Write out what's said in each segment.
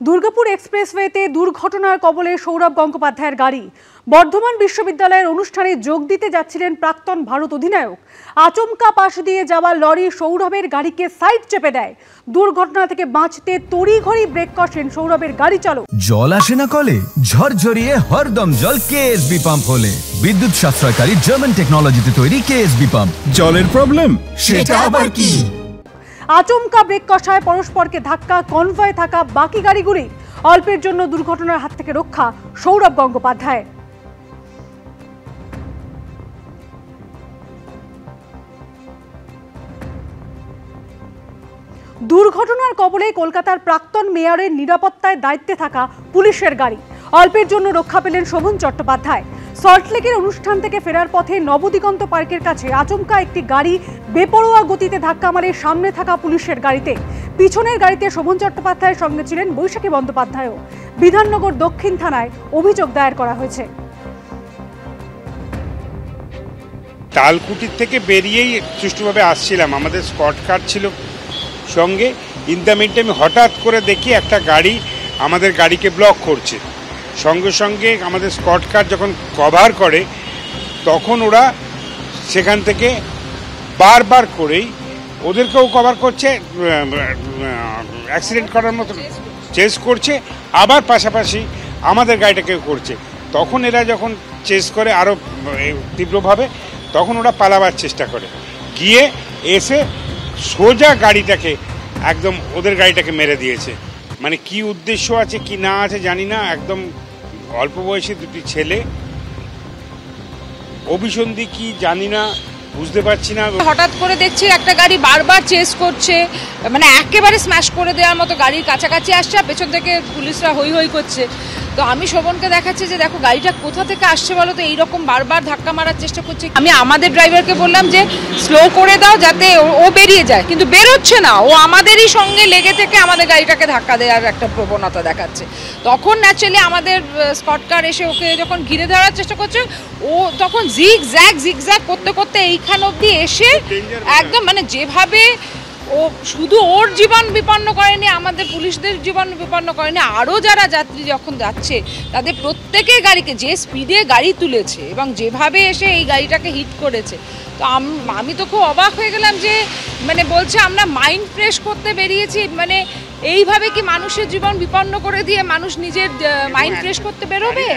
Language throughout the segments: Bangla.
দুর্গাপুর এক্সপ্রেসওয়েতে দুর্ঘটনার কবলে সৌরভ গঙ্গোপাধ্যায়ের গাড়ি। বর্ধমান বিশ্ববিদ্যালয়ের অনুষ্ঠানে যোগ দিতে যাচ্ছিলেন প্রাক্তন ভারত অধিনায়ক। আচমকা পাশ দিয়ে যাওয়া লরি সৌরভের গাড়িকে সাইড চেপে দেয়। দুর্ঘটনা থেকে বাঁচতে তড়িঘড়ি ব্রেক কষেন সৌরভের গাড়ি চালক। জল আসে না কলে, ঝরঝরিয়ে হরদম জল কেএসবি পাম্প হলে। বিদ্যুৎ সাশ্রয়কারী জার্মান টেকনোলজিতে তৈরি কেএসবি পাম্প। জলের প্রবলেম সেটা আবার কি? আচমকা ব্রেক কষায় পরস্পরকে ধাক্কা কনভয়ে থাকা বাকি গাড়িগুলি। অল্পের জন্য দুর্ঘটনার হাত থেকে রক্ষা সৌরভ গঙ্গোপাধ্যায়। দুর্ঘটনার কবলে কলকাতার প্রাক্তন মেয়রের নিরাপত্তায় দায়িত্বে থাকা পুলিশের গাড়ি। অল্পের জন্য রক্ষা পেলেন শোভন চট্টোপাধ্যায়। সল্টলেকের অনুষ্ঠান থেকে ফেরার পথে নবদিগন্ত পার্কের কাছে আচমকা একটি গাড়ি বেপরোয়া গতিতে ধাক্কা মারে সামনে থাকা পুলিশের গাড়িতে। পিছনের গাড়িতে শোভন চট্টোপাধ্যায়ের সঙ্গে ছিলেন বৈশাখী বন্দ্যোপাধ্যায়ও। বিধাননগর দক্ষিণ থানায় অভিযোগ দায়ের করা হয়েছে। তালকুটির থেকে বেরিয়েই সুষ্ঠুভাবে আসছিলাম, আমাদের স্কট কার ছিল সঙ্গে। ইন দ্য মিন টাইম হঠাৎ করে দেখি একটা গাড়ি আমাদের গাড়িকে ব্লক করছে। সঙ্গে সঙ্গে আমাদের স্কট কার যখন কভার করে তখন ওরা সেখান থেকে বারবার করেই ওদেরকেও কভার করছে, অ্যাক্সিডেন্ট করার মতো চেস করছে, আবার পাশাপাশি আমাদের গাড়িটাকেও করছে। তখন এরা যখন চেস করে আরও তীব্রভাবে, তখন ওরা পালাবার চেষ্টা করে, গিয়ে এসে সোজা গাড়িটাকে একদম ওদের গাড়িটাকে মেরে দিয়েছে। মানে কি উদ্দেশ্য আছে কি না আছে জানি না। একদম অল্প বয়সী দুটি ছেলে, অভিসন্ধি কি জানি না, বুঝতে পারছি না। হঠাৎ করে দেখছি একটা গাড়ি বারবার চেস করছে, মানে একেবারে স্ম্যাশ করে দেওয়ার মতো গাড়ির কাছাকাছি আসছে, পেছন থেকে পুলিশরা হই হই করছে। তো আমি শোভনকে দেখাচ্ছি যে দেখো গাড়িটা কোথা থেকে আসছে বলো তো, এইরকম বারবার ধাক্কা মারার চেষ্টা করছে। আমি আমাদের ড্রাইভারকে বললাম যে স্লো করে দাও যাতে ও বেরিয়ে যায়, কিন্তু বেরোচ্ছে না। ও আমাদেরই সঙ্গে লেগে থেকে আমাদের গাড়িটাকে ধাক্কা দেওয়ার একটা প্রবণতা দেখাচ্ছে। তখন ন্যাচারালি আমাদের স্কট কার এসে ওকে যখন ঘিরে ধরার চেষ্টা করছে, ও তখন জিগ জ্যাগ করতে করতে এইখান অবধি এসে একদম মানে যেভাবে ও শুধু ওর জীবন বিপন্ন করেনি, আমাদের পুলিশদের জীবন বিপন্ন করেনি, আরও যারা যাত্রী যখন যাচ্ছে তাদের প্রত্যেকের গাড়িকে যে স্পিডে গাড়ি তুলেছে এবং যেভাবে এসে এই গাড়িটাকে হিট করেছে। তো আমি তো খুব অবাক হয়ে গেলাম যে মানে বলছে আমরা মাইন্ড ফ্রেশ করতে বেরিয়েছি। মানে এইভাবে কি মানুষের জীবন বিপন্ন করে দিয়ে মানুষ নিজের মাইন্ড ফ্রেশ করতে বেরোবে?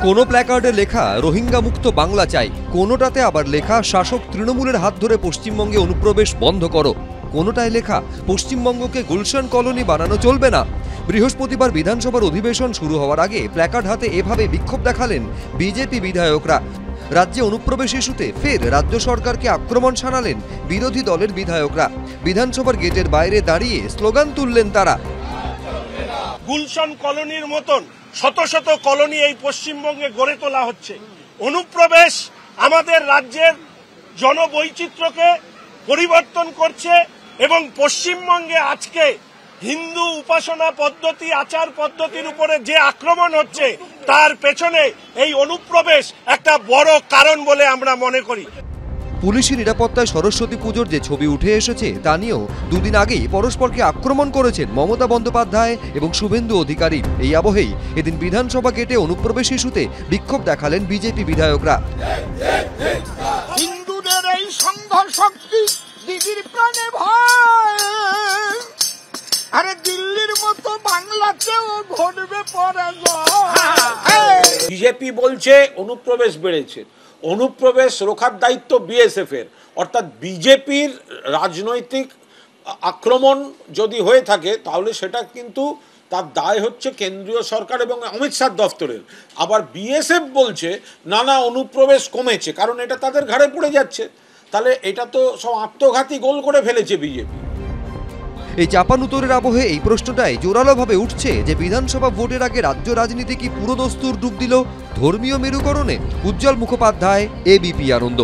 কোনো প্ল্যাকার্ডে লেখা রোহিঙ্গা মুক্ত বাংলা চাই, কোনোটাতে আবার লেখা শাসক তৃণমূলের হাত ধরে পশ্চিমবঙ্গে অনুপ্রবেশ বন্ধ করো, কোনোটায় লেখা পশ্চিমবঙ্গকে গুলশান কলোনি বানানো চলবে না। বৃহস্পতিবার বিধানসভার অধিবেশন শুরু হওয়ার আগে প্ল্যাকার্ড হাতে এভাবে বিক্ষোভ দেখালেন বিজেপি বিধায়করা। রাজ্যে অনুপ্রবেশ ইস্যুতে ফের রাজ্য সরকারকে আক্রমণ শানালেন বিরোধী দলের বিধায়করা। বিধানসভার গেটের বাইরে দাঁড়িয়ে স্লোগান তুললেন তারা। গুলশান কলোনির মতন শত শত কলোনি এই পশ্চিমবঙ্গে গড়ে তোলা হচ্ছে। অনুপ্রবেশ আমাদের রাজ্যের জনবৈচিত্র্যকে পরিবর্তন করছে এবং পশ্চিমবঙ্গে আজকে হিন্দু উপাসনা পদ্ধতি, আচার পদ্ধতির উপরে যে আক্রমণ হচ্ছে তার পেছনে এই অনুপ্রবেশ একটা বড় কারণ বলে আমরা মনে করি। পুলিশি নিরাপত্তায় সরস্বতী পুজোর যে ছবি উঠে এসেছে তা নিয়েও দুদিন আগেই পরস্পরকে আক্রমণ করেছেন মমতা বন্দ্যোপাধ্যায় এবং শুভেন্দু অধিকারী। এই আবহেই এদিন বিধানসভা গেটে অনুপ্রবেশ ইস্যুতে বিক্ষোভ দেখালেন বিজেপি বিধায়করা। হিন্দুদের এই সংঘর্ষ দিদির প্রাণে ভয়, আরে দিল্লির মতো বাংলাতেও ঘটবে পরাজয়। বিজেপি বলছে অনুপ্রবেশ বেড়েছে, অনুপ্রবেশ রোখার দায়িত্ব বিএসএফ এর, অর্থাৎ বিজেপির রাজনৈতিক আক্রমণ যদি হয়ে থাকে তাহলে সেটা কিন্তু তার দায় হচ্ছে কেন্দ্রীয় সরকার এবং অমিত শাহ দফতরের। আবার বিএসএফ বলছে না অনুপ্রবেশ কমেছে, কারণ এটা তাদের ঘাড়ে পড়ে যাচ্ছে। তাহলে এটা তো সব আত্মঘাতী গোল করে ফেলেছে বিজেপি। এই চাপানুতরের আবহে এই প্রশ্নটাই জোরালোভাবে উঠছে যে বিধানসভা ভোটের আগে রাজ্য রাজনীতি কি পুরোদস্তুর ডুব দিল ধর্মীয় মেরুকরণে? উজ্জ্বল মুখোপাধ্যায়, এবিপি আনন্দ।